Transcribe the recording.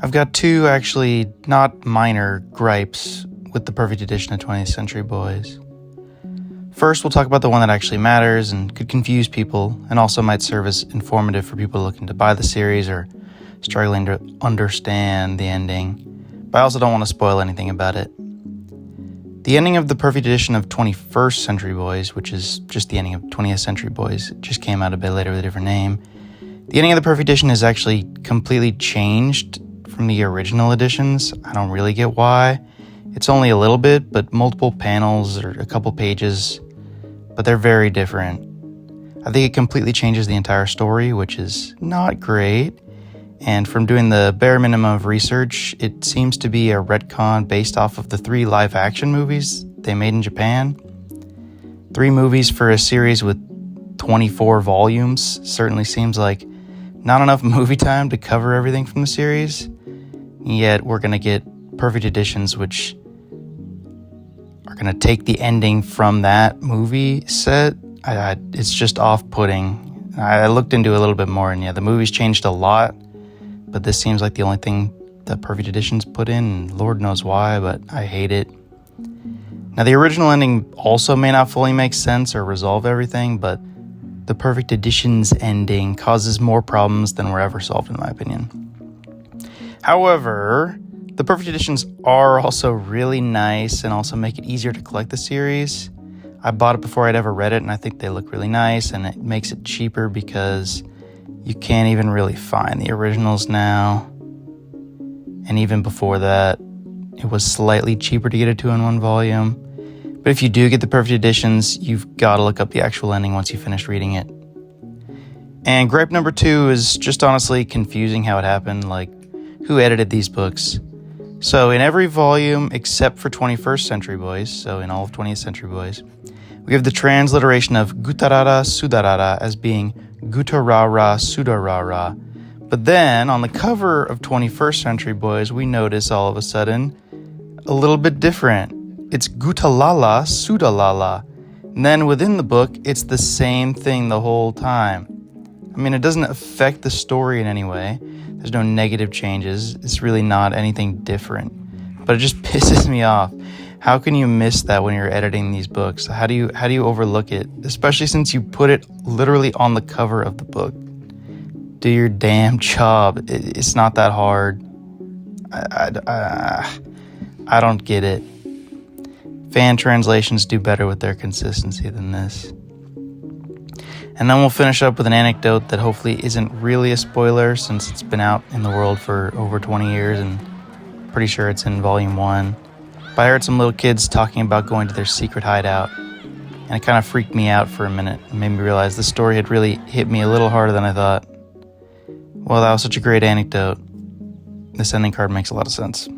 I've got two actually not minor gripes with the perfect edition of 20th Century Boys. First, we'll talk about the one that actually matters and could confuse people, and also might serve as informative for people looking to buy the series or struggling to understand the ending, but I also don't want to spoil anything about it. The ending of the perfect edition of 21st Century Boys, which is just the ending of 20th Century Boys, it just came out a bit later with a different name. The ending of the perfect edition is actually completely changed from the original editions. I don't really get why. It's only a little bit, but multiple panels or a couple pages, but they're very different. I think it completely changes the entire story, which is not great. And from doing the bare minimum of research, it seems to be a retcon based off of the 3 live-action movies they made in Japan. 3 movies for a series with 24 volumes certainly seems like not enough movie time to cover everything from the series. Yet we're going to get perfect editions which are going to take the ending from that movie set. It's just off-putting. I looked into it a little bit more, and yeah, the movie's changed a lot, but this seems like the only thing that perfect editions put in, and Lord knows why, but I hate it. Now, the original ending also may not fully make sense or resolve everything, but the perfect editions ending causes more problems than were ever solved, in my opinion. However, the perfect editions are also really nice and also make it easier to collect the series. I bought it before I'd ever read it, and I think they look really nice, and it makes it cheaper because you can't even really find the originals now. And even before that, it was slightly cheaper to get a 2-in-1 volume. But if you do get the perfect editions, you've got to look up the actual ending once you finish reading it. And gripe number 2 is just honestly confusing how it happened, like who edited these books. So in every volume except for 21st Century Boys, so in all of 20th Century Boys, we have the transliteration of Gutarara Sudarara as being Gutarara Sudarara. But then on the cover of 21st Century Boys, we notice all of a sudden a little bit different. It's Gutalala Sudalala. And then within the book, it's the same thing the whole time. I mean, it doesn't affect the story in any way. There's no negative changes. It's really not anything different. But it just pisses me off. How can you miss that when you're editing these books? How do you overlook it? Especially since you put it literally on the cover of the book. Do your damn job. It's not that hard. I don't get it. Fan translations do better with their consistency than this. And then we'll finish up with an anecdote that hopefully isn't really a spoiler since it's been out in the world for over 20 years and pretty sure it's in volume 1. But I heard some little kids talking about going to their secret hideout, and it kind of freaked me out for a minute and made me realize the story had really hit me a little harder than I thought. Well, that was such a great anecdote. This ending card makes a lot of sense.